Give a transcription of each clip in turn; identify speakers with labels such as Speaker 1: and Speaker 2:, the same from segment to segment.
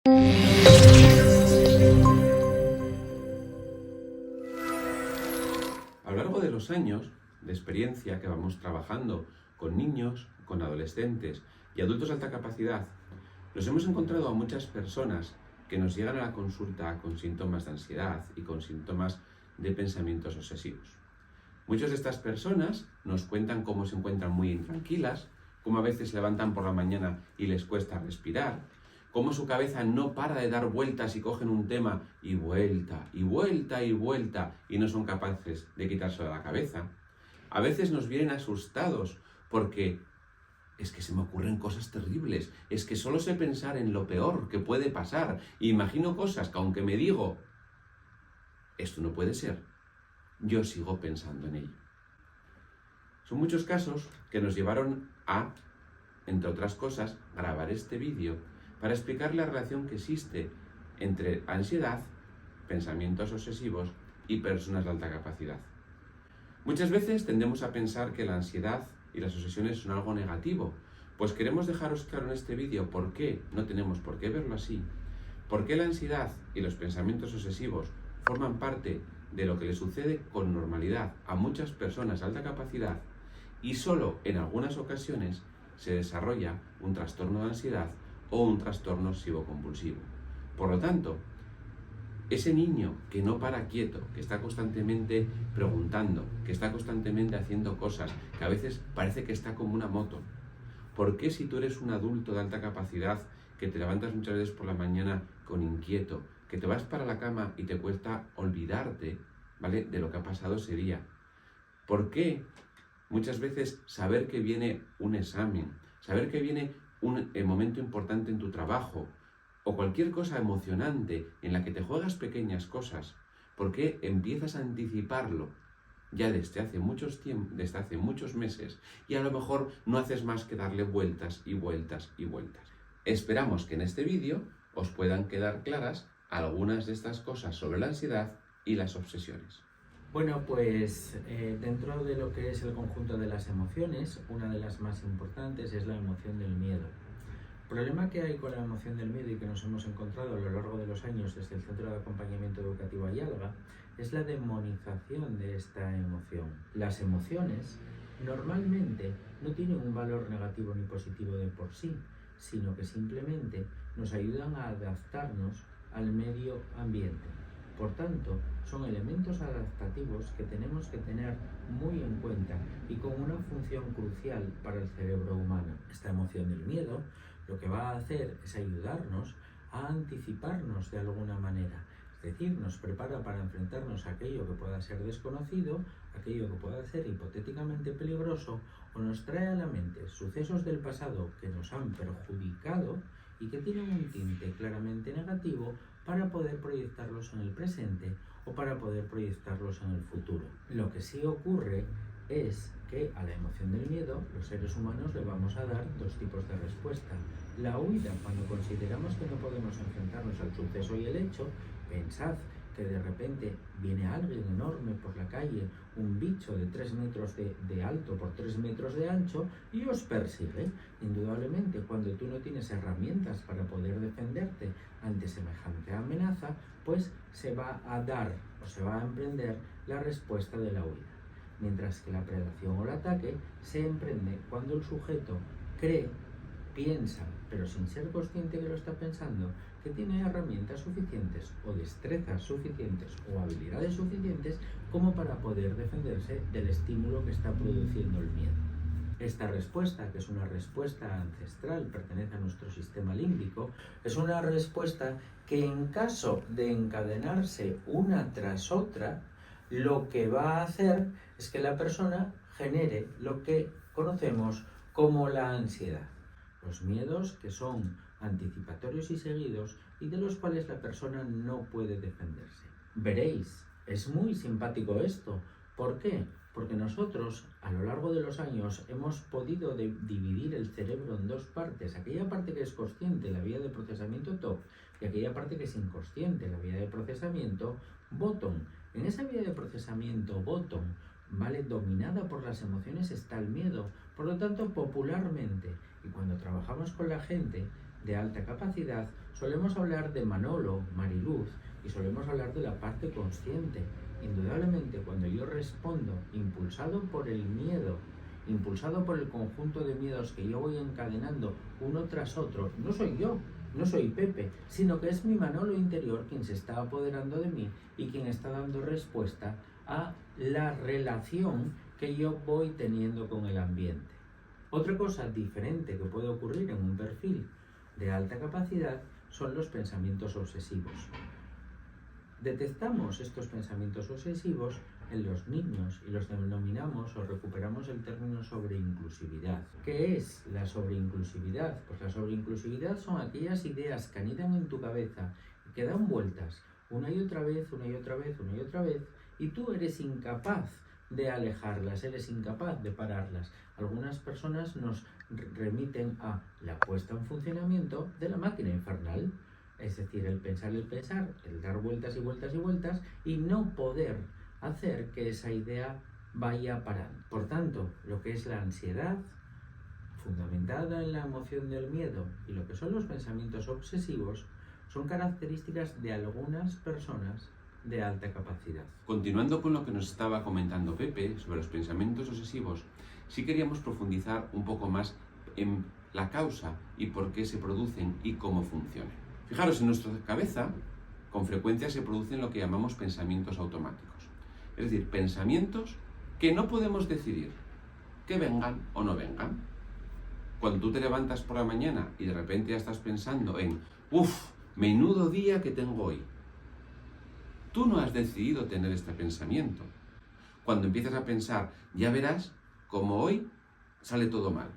Speaker 1: A lo largo de los años de experiencia que vamos trabajando con niños, con adolescentes y adultos de alta capacidad, nos hemos encontrado a muchas personas que nos llegan a la consulta con síntomas de ansiedad y con síntomas de pensamientos obsesivos. Muchas de estas personas nos cuentan cómo se encuentran muy intranquilas, cómo a veces se levantan por la mañana y les cuesta respirar, cómo su cabeza no para de dar vueltas y cogen un tema y vuelta, y vuelta, y vuelta, y no son capaces de quitárselo de la cabeza. A veces nos vienen asustados porque es que se me ocurren cosas terribles, es que solo sé pensar en lo peor que puede pasar, e imagino cosas que aunque me digo, esto no puede ser, yo sigo pensando en ello. Son muchos casos que nos llevaron a, entre otras cosas, grabar este vídeo para explicar la relación que existe entre ansiedad, pensamientos obsesivos y personas de alta capacidad. Muchas veces tendemos a pensar que la ansiedad y las obsesiones son algo negativo, pues queremos dejaros claro en este vídeo por qué no tenemos por qué verlo así, por qué la ansiedad y los pensamientos obsesivos forman parte de lo que le sucede con normalidad a muchas personas de alta capacidad y solo en algunas ocasiones se desarrolla un trastorno de ansiedad o un trastorno obsesivo-compulsivo. Por lo tanto, ese niño que no para quieto, que está constantemente preguntando, que está constantemente haciendo cosas, que a veces parece que está como una moto, ¿por qué si tú eres un adulto de alta capacidad, que te levantas muchas veces por la mañana con inquieto, que te vas para la cama y te cuesta olvidarte, ¿vale?, de lo que ha pasado ese día? ¿Por qué muchas veces saber que viene un examen, saber que viene un momento importante en tu trabajo, o cualquier cosa emocionante en la que te juegas pequeñas cosas, ¿por qué empiezas a anticiparlo ya desde hace muchos meses y a lo mejor no haces más que darle vueltas y vueltas y vueltas? Esperamos que en este vídeo os puedan quedar claras algunas de estas cosas sobre la ansiedad y las obsesiones.
Speaker 2: Bueno, pues dentro de lo que es el conjunto de las emociones, una de las más importantes es la emoción del miedo. El problema que hay con la emoción del miedo y que nos hemos encontrado a lo largo de los años desde el Centro de Acompañamiento Educativo Ayalga es la demonización de esta emoción. Las emociones normalmente no tienen un valor negativo ni positivo de por sí, sino que simplemente nos ayudan a adaptarnos al medio ambiente. Por tanto, son elementos adaptativos que tenemos que tener muy en cuenta y con una función crucial para el cerebro humano. Esta emoción del miedo lo que va a hacer es ayudarnos a anticiparnos de alguna manera. Es decir, nos prepara para enfrentarnos a aquello que pueda ser desconocido, aquello que pueda ser hipotéticamente peligroso, o nos trae a la mente sucesos del pasado que nos han perjudicado y que tienen un tinte claramente negativo para poder proyectarlos en el presente o para poder proyectarlos en el futuro. Lo que sí ocurre es que a la emoción del miedo los seres humanos le vamos a dar dos tipos de respuesta. La huida, cuando consideramos que no podemos enfrentarnos al suceso y el hecho. Pensad que de repente viene alguien enorme por la calle, un bicho de 3 metros de alto por 3 metros de ancho y os persigue. Indudablemente, cuando tú no tienes herramientas para poder defenderte ante semejante amenaza, pues se va a dar o se va a emprender la respuesta de la huida. Mientras que la predación o el ataque se emprende cuando el sujeto cree, piensa, pero sin ser consciente que lo está pensando, que tiene herramientas suficientes o destrezas suficientes o habilidades suficientes como para poder defenderse del estímulo que está produciendo el miedo. Esta respuesta, que es una respuesta ancestral, pertenece a nuestro sistema límbico, es una respuesta que en caso de encadenarse una tras otra, lo que va a hacer es que la persona genere lo que conocemos como la ansiedad. Los miedos que son anticipatorios y seguidos y de los cuales la persona no puede defenderse. Veréis, es muy simpático esto. ¿Por qué? Porque nosotros a lo largo de los años hemos podido dividir el cerebro en dos partes. Aquella parte que es consciente, la vía de procesamiento top, y aquella parte que es inconsciente, la vía de procesamiento bottom. En esa vía de procesamiento bottom, ¿vale?, dominada por las emociones, está el miedo. Por lo tanto, popularmente, y cuando trabajamos con la gente, de alta capacidad, solemos hablar de Manolo, Mariluz, y solemos hablar de la parte consciente. Indudablemente, cuando yo respondo impulsado por el miedo, impulsado por el conjunto de miedos que yo voy encadenando uno tras otro, no soy yo, no soy Pepe, sino que es mi Manolo interior quien se está apoderando de mí y quien está dando respuesta a la relación que yo voy teniendo con el ambiente. Otra cosa diferente que puede ocurrir en un perfil de alta capacidad son los pensamientos obsesivos. Detectamos estos pensamientos obsesivos en los niños y los denominamos o recuperamos el término sobreinclusividad. ¿Qué es la sobreinclusividad? Pues la sobreinclusividad son aquellas ideas que anidan en tu cabeza y que dan vueltas una y otra vez, una y otra vez, una y otra vez, y tú eres incapaz de alejarlas, eres incapaz de pararlas. Algunas personas nos remiten a la puesta en funcionamiento de la máquina infernal, es decir, el pensar, el dar vueltas y vueltas y vueltas y no poder hacer que esa idea vaya parando. Por tanto, lo que es la ansiedad, fundamentada en la emoción del miedo, y lo que son los pensamientos obsesivos, son características de algunas personas de alta capacidad.
Speaker 1: Continuando con lo que nos estaba comentando Pepe sobre los pensamientos obsesivos, sí queríamos profundizar un poco más en la causa y por qué se producen y cómo funcionan. Fijaros, en nuestra cabeza con frecuencia se producen lo que llamamos pensamientos automáticos. Es decir, pensamientos que no podemos decidir que vengan o no vengan. Cuando tú te levantas por la mañana y de repente ya estás pensando en menudo día que tengo hoy. Tú no has decidido tener este pensamiento. Cuando empiezas a pensar, ya verás cómo hoy sale todo mal.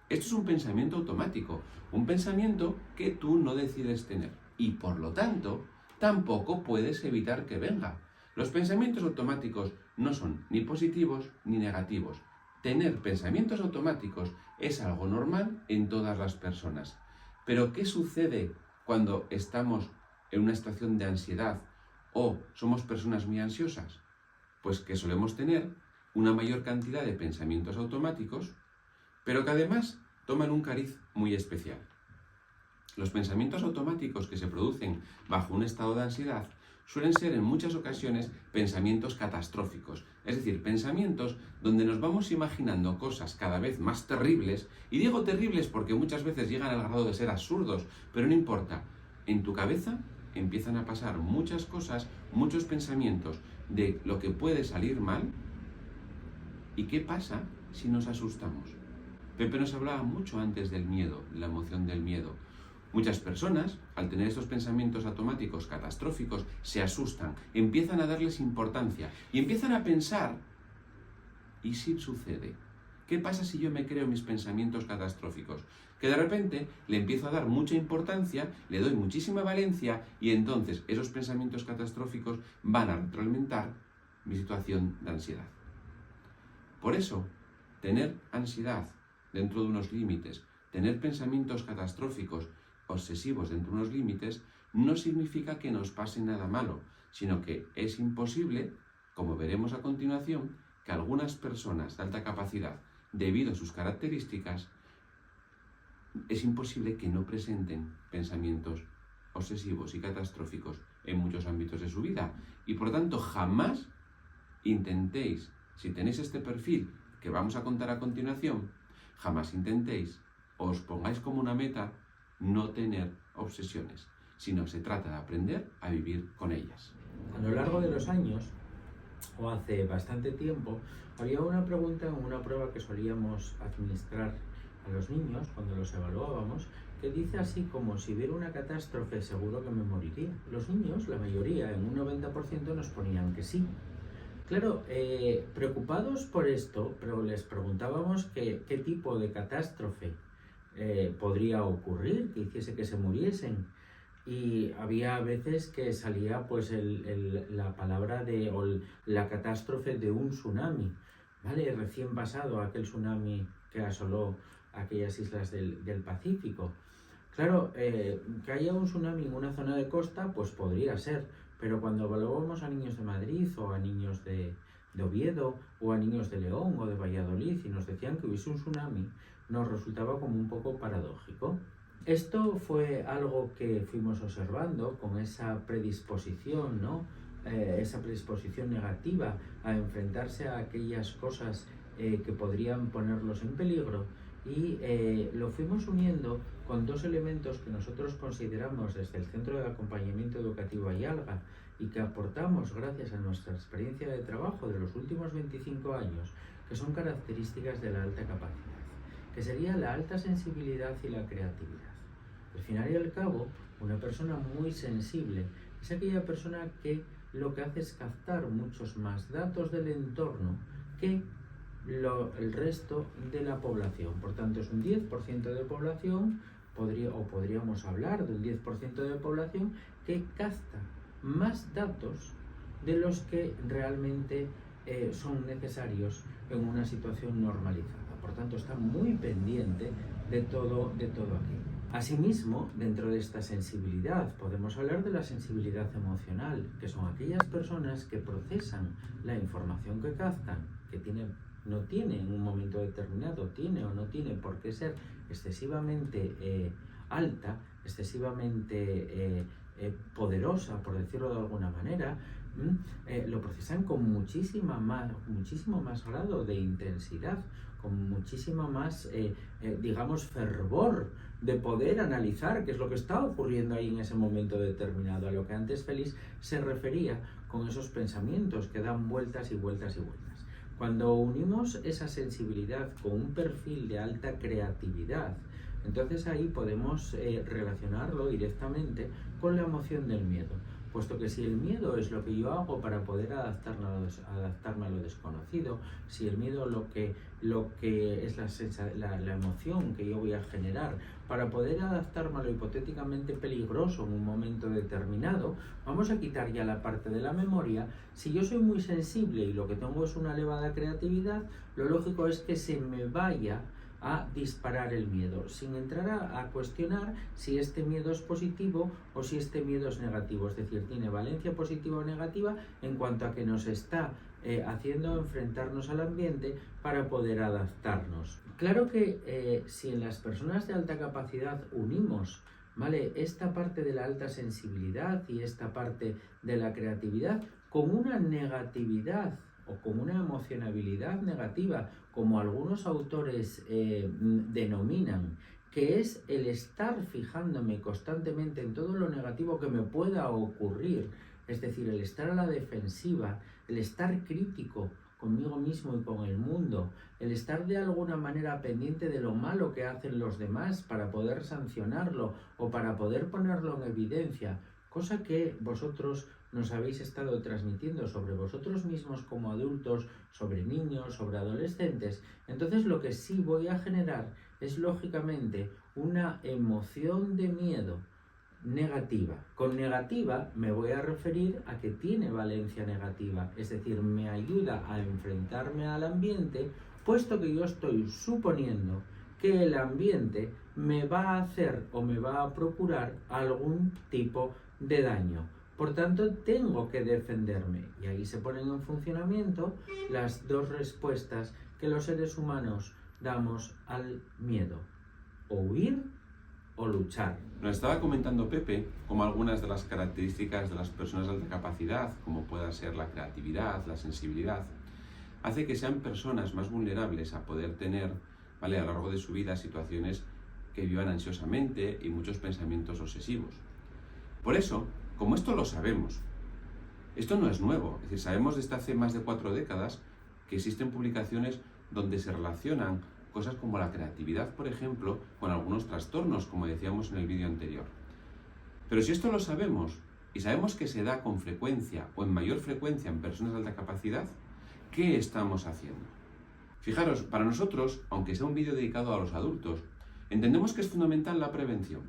Speaker 1: Esto es un pensamiento automático, un pensamiento que tú no decides tener y por lo tanto tampoco puedes evitar que venga. Los pensamientos automáticos no son ni positivos ni negativos. Tener pensamientos automáticos es algo normal en todas las personas. Pero ¿qué sucede cuando estamos en una situación de ansiedad o somos personas muy ansiosas? Pues que solemos tener una mayor cantidad de pensamientos automáticos, pero que además toman un cariz muy especial. Los pensamientos automáticos que se producen bajo un estado de ansiedad suelen ser en muchas ocasiones pensamientos catastróficos, es decir, pensamientos donde nos vamos imaginando cosas cada vez más terribles, y digo terribles porque muchas veces llegan al grado de ser absurdos, pero no importa, en tu cabeza empiezan a pasar muchas cosas, muchos pensamientos de lo que puede salir mal. ¿Y qué pasa si nos asustamos? Pepe nos hablaba mucho antes del miedo, de la emoción del miedo. Muchas personas, al tener estos pensamientos automáticos catastróficos, se asustan, empiezan a darles importancia y empiezan a pensar, ¿y si sucede? ¿Qué pasa si yo me creo mis pensamientos catastróficos? Que de repente le empiezo a dar mucha importancia, le doy muchísima valencia y entonces esos pensamientos catastróficos van a retroalimentar mi situación de ansiedad. Por eso, tener ansiedad dentro de unos límites, tener pensamientos catastróficos, obsesivos dentro de unos límites, no significa que nos pase nada malo, sino que es imposible, como veremos a continuación, que algunas personas de alta capacidad, debido a sus características, es imposible que no presenten pensamientos obsesivos y catastróficos en muchos ámbitos de su vida. Y por tanto, jamás intentéis, si tenéis este perfil que vamos a contar a continuación, jamás intentéis o os pongáis como una meta no tener obsesiones, sino se trata de aprender a vivir con ellas.
Speaker 2: A lo largo de los años, o hace bastante tiempo, había una pregunta en una prueba que solíamos administrar a los niños cuando los evaluábamos, que dice así como: si hubiera una catástrofe seguro que me moriría. Los niños, la mayoría, en un 90%, nos ponían que sí. Claro, preocupados por esto, pero les preguntábamos qué tipo de catástrofe podría ocurrir, que hiciese que se muriesen. Y había veces que salía pues la palabra la catástrofe de un tsunami, ¿vale? Recién pasado aquel tsunami que asoló aquellas islas del Pacífico. Claro, que haya un tsunami en una zona de costa, pues podría ser, pero cuando evaluábamos a niños de Madrid o a niños de Oviedo o a niños de León o de Valladolid y nos decían que hubiese un tsunami, nos resultaba como un poco paradójico. Esto fue algo que fuimos observando con esa predisposición, ¿no? Esa predisposición negativa a enfrentarse a aquellas cosas que podrían ponerlos en peligro, y lo fuimos uniendo con dos elementos que nosotros consideramos desde el Centro de Acompañamiento Educativo Ayalga y que aportamos gracias a nuestra experiencia de trabajo de los últimos 25 años, que son características de la alta capacidad, que sería la alta sensibilidad y la creatividad. Al final y al cabo, una persona muy sensible es aquella persona que lo que hace es captar muchos más datos del entorno que el resto de la población. Por tanto, es un 10% de población, podríamos hablar de un 10% de población que capta más datos de los que realmente son necesarios en una situación normalizada. Por tanto, está muy pendiente de todo aquello. Asimismo, dentro de esta sensibilidad, podemos hablar de la sensibilidad emocional, que son aquellas personas que procesan la información que captan, que no tiene en un momento determinado, tiene o no tiene por qué ser excesivamente alta, excesivamente poderosa, por decirlo de alguna manera, lo procesan con muchísimo más grado de intensidad, con muchísimo más, digamos, fervor de poder analizar qué es lo que está ocurriendo ahí en ese momento determinado, a lo que antes Félix se refería con esos pensamientos que dan vueltas y vueltas y vueltas. Cuando unimos esa sensibilidad con un perfil de alta creatividad, entonces ahí podemos relacionarlo directamente con la emoción del miedo, puesto que si el miedo es lo que yo hago para poder adaptarme a lo desconocido, si el miedo lo que es la emoción que yo voy a generar para poder adaptarme a lo hipotéticamente peligroso en un momento determinado, vamos a quitar ya la parte de la memoria. Si yo soy muy sensible y lo que tengo es una elevada creatividad, lo lógico es que se me vaya a disparar el miedo, sin entrar a cuestionar si este miedo es positivo o si este miedo es negativo, es decir, tiene valencia positiva o negativa en cuanto a que nos está haciendo enfrentarnos al ambiente para poder adaptarnos. Claro que si en las personas de alta capacidad unimos, ¿vale?, esta parte de la alta sensibilidad y esta parte de la creatividad con una negatividad o con una emocionabilidad negativa, como algunos autores denominan, que es el estar fijándome constantemente en todo lo negativo que me pueda ocurrir, es decir, el estar a la defensiva, el estar crítico conmigo mismo y con el mundo, el estar de alguna manera pendiente de lo malo que hacen los demás para poder sancionarlo o para poder ponerlo en evidencia, cosa que vosotros nos habéis estado transmitiendo sobre vosotros mismos como adultos, sobre niños, sobre adolescentes. Entonces lo que sí voy a generar es lógicamente una emoción de miedo negativa. Con negativa me voy a referir a que tiene valencia negativa, es decir, me ayuda a enfrentarme al ambiente, puesto que yo estoy suponiendo que el ambiente me va a hacer o me va a procurar algún tipo de daño. Por tanto, tengo que defenderme. Y ahí se ponen en funcionamiento las dos respuestas que los seres humanos damos al miedo: o huir o luchar.
Speaker 1: Nos estaba comentando Pepe como algunas de las características de las personas de alta capacidad, como pueda ser la creatividad, la sensibilidad, hace que sean personas más vulnerables a poder tener, ¿vale?, a lo largo de su vida situaciones que vivan ansiosamente y muchos pensamientos obsesivos. Por eso, como esto lo sabemos, esto no es nuevo, es decir, sabemos desde hace más de 4 décadas que existen publicaciones donde se relacionan cosas como la creatividad, por ejemplo, con algunos trastornos, como decíamos en el vídeo anterior. Pero si esto lo sabemos, y sabemos que se da con frecuencia o en mayor frecuencia en personas de alta capacidad, ¿qué estamos haciendo? Fijaros, para nosotros, aunque sea un vídeo dedicado a los adultos, entendemos que es fundamental la prevención.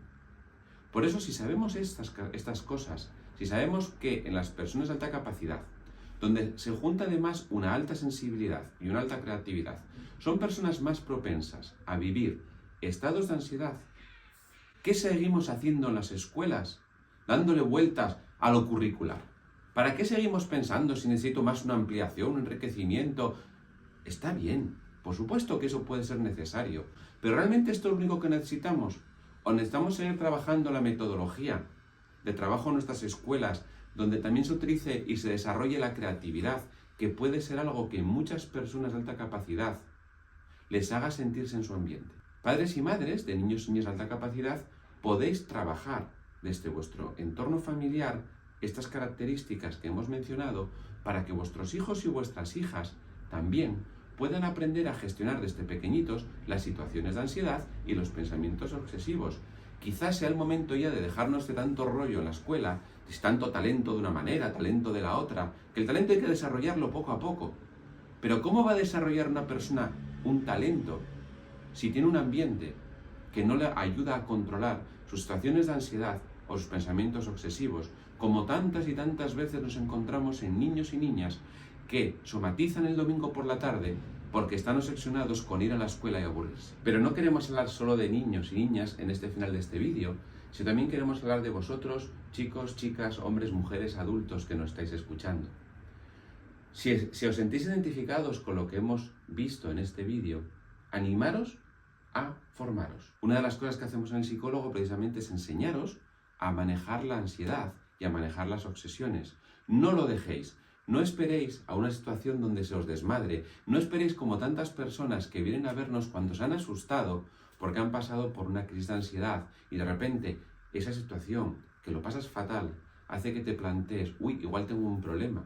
Speaker 1: Por eso, si sabemos estas cosas, si sabemos que en las personas de alta capacidad, donde se junta además una alta sensibilidad y una alta creatividad, son personas más propensas a vivir estados de ansiedad, ¿qué seguimos haciendo en las escuelas? Dándole vueltas a lo curricular. ¿Para qué seguimos pensando si necesito más una ampliación, un enriquecimiento? Está bien, por supuesto que eso puede ser necesario, pero ¿realmente esto es lo único que necesitamos? ¿O necesitamos seguir trabajando la metodología de trabajo en nuestras escuelas, donde también se utilice y se desarrolle la creatividad, que puede ser algo que muchas personas de alta capacidad les haga sentirse en su ambiente? Padres y madres de niños y niñas de alta capacidad, podéis trabajar desde vuestro entorno familiar estas características que hemos mencionado para que vuestros hijos y vuestras hijas también puedan aprender a gestionar desde pequeñitos las situaciones de ansiedad y los pensamientos obsesivos. Quizás sea el momento ya de dejarnos de tanto rollo en la escuela, de tanto talento de una manera, talento de la otra, que el talento hay que desarrollarlo poco a poco. Pero ¿cómo va a desarrollar una persona un talento si tiene un ambiente que no le ayuda a controlar sus situaciones de ansiedad o sus pensamientos obsesivos, como tantas y tantas veces nos encontramos en niños y niñas que somatizan el domingo por la tarde porque están obsesionados con ir a la escuela y aburrirse? Pero no queremos hablar solo de niños y niñas en este final de este vídeo, sino también queremos hablar de vosotros, chicos, chicas, hombres, mujeres, adultos que nos estáis escuchando. Si os sentís identificados con lo que hemos visto en este vídeo, animaros a formaros. Una de las cosas que hacemos en el psicólogo precisamente es enseñaros a manejar la ansiedad y a manejar las obsesiones. No lo dejéis. No esperéis a una situación donde se os desmadre. No esperéis como tantas personas que vienen a vernos cuando se han asustado porque han pasado por una crisis de ansiedad y de repente esa situación, que lo pasas fatal, hace que te plantees, uy, igual tengo un problema.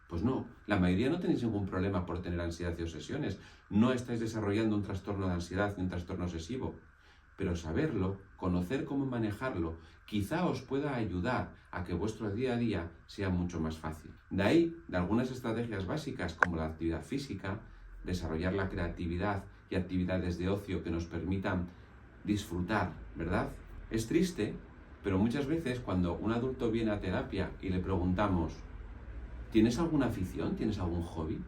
Speaker 1: Pues no, la mayoría no tenéis ningún problema por tener ansiedad y obsesiones. No estáis desarrollando un trastorno de ansiedad ni un trastorno obsesivo. Pero saberlo, conocer cómo manejarlo, quizá os pueda ayudar a que vuestro día a día sea mucho más fácil. De ahí, de algunas estrategias básicas como la actividad física, desarrollar la creatividad y actividades de ocio que nos permitan disfrutar, ¿verdad? Es triste, pero muchas veces cuando un adulto viene a terapia y le preguntamos, ¿tienes alguna afición? ¿Tienes algún hobby?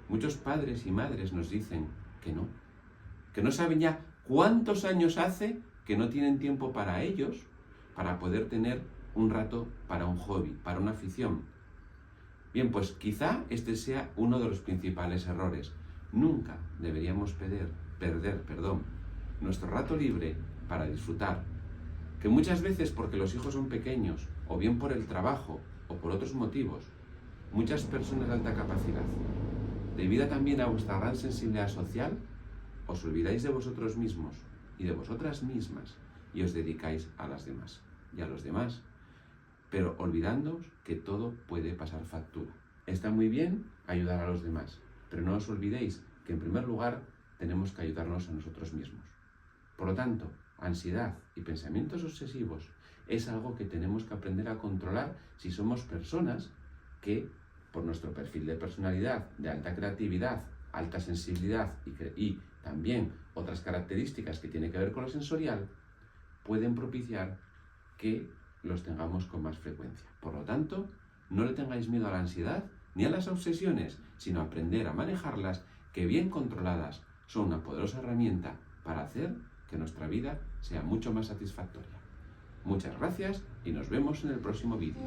Speaker 1: Muchos padres y madres nos dicen que no saben ya cuántos años hace que no tienen tiempo para ellos, para poder tener un rato para un hobby, para una afición. Bien, pues quizá este sea uno de los principales errores. Nunca deberíamos perder nuestro rato libre para disfrutar. Que muchas veces porque los hijos son pequeños, o bien por el trabajo, o por otros motivos, muchas personas de alta capacidad, debido también a vuestra gran sensibilidad social, os olvidáis de vosotros mismos y de vosotras mismas y os dedicáis a las demás y a los demás, pero olvidándoos que todo puede pasar factura. Está muy bien ayudar a los demás, pero no os olvidéis que en primer lugar tenemos que ayudarnos a nosotros mismos. Por lo tanto, ansiedad y pensamientos obsesivos es algo que tenemos que aprender a controlar si somos personas que, por nuestro perfil de personalidad, de alta creatividad, alta sensibilidad y también otras características que tienen que ver con lo sensorial, pueden propiciar que los tengamos con más frecuencia. Por lo tanto, no le tengáis miedo a la ansiedad ni a las obsesiones, sino aprender a manejarlas, que bien controladas son una poderosa herramienta para hacer que nuestra vida sea mucho más satisfactoria. Muchas gracias y nos vemos en el próximo vídeo.